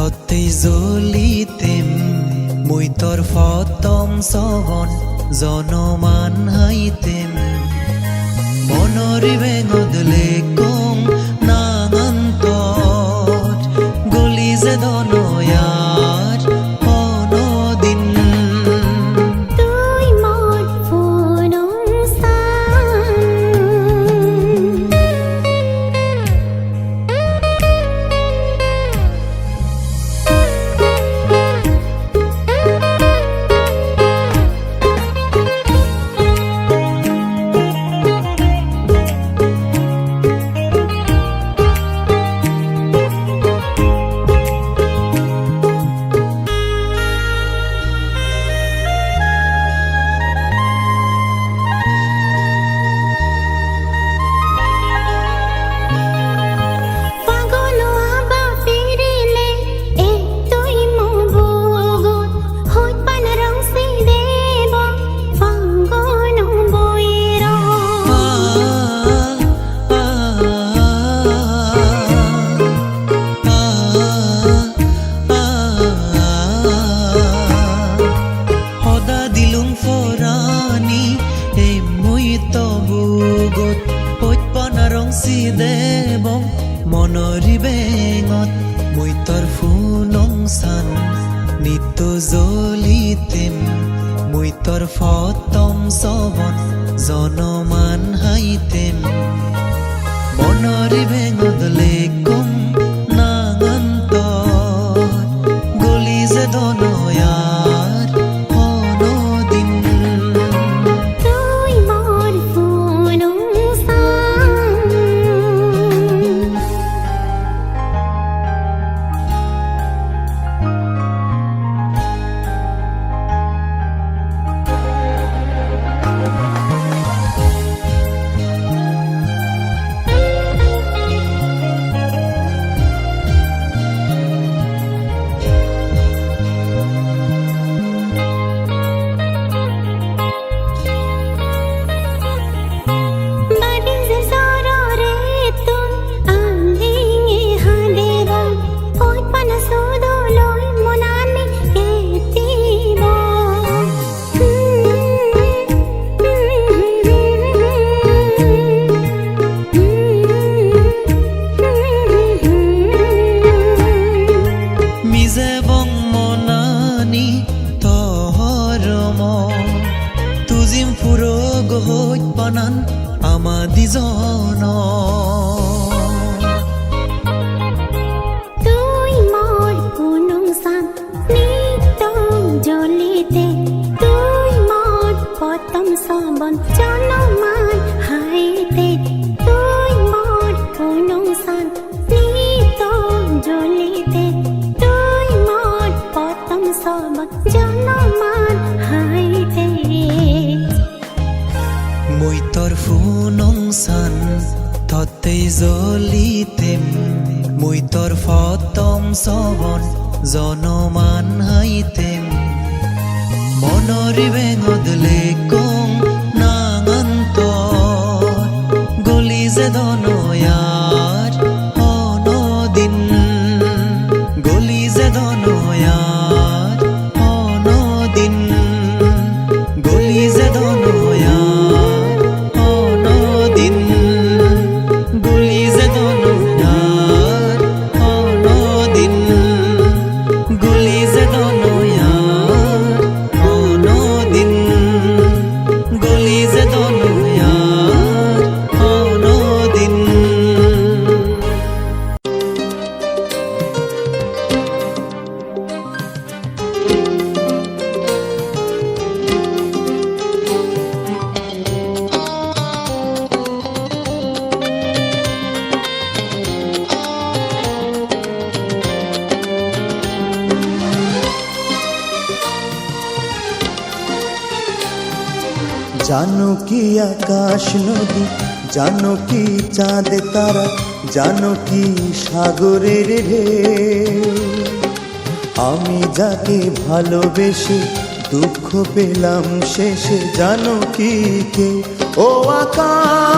ততেই জ্বলিতেম মই তোর ফতম সহন জনমান হাইতেম মনরি বেঙত লেকং নাঙান্তত গলি যে দনয়ার অনদিন তুই মোর ফুনং সান দেবং মনরি বেঙত মই তোর ফুনং সান নিত্য জ্বলিতেম মই তোর ফতম সবন জনমান হাইতেম মনরি বেঙত লেকং নাঙান্তত গলি যে দনয়ার অনদিন তুই মোর ফুনং তুজিম ফুরো গহৈত পানান আমাদি জন তুই মোর ফুনং সান নিত্য জ্বলিতে তুই মোর ফতম সবন জনমান হাইতে তুই মোর ফুনং সান নিত্য জ্বলিতে তুই মোর ফতম সবন জনমান হাইতে মই তোর ফুনং সান ততেই জ্বলিতেম মই তোর ফতম সবন জনমান হাইতেম মনরি বেঙত লেকং নাঙান্তত গলি যে দনয়ার অনদিন গলি যে দনয়ার অনদিন গলি যে দনয়ার অনদিন গলি যে দনয়ার অনদিন গলি যে দনয়ার অনদিন গলি যে দনয়ার অনদিন জানো কি আকাশ নদী, জানো কি চাঁদ তারা, জানো কি সাগরের ঢেউ। আমি যাকে ভালোবেসে দুঃখ পেলাম শেষে, জানো কি কে ও আকাশ।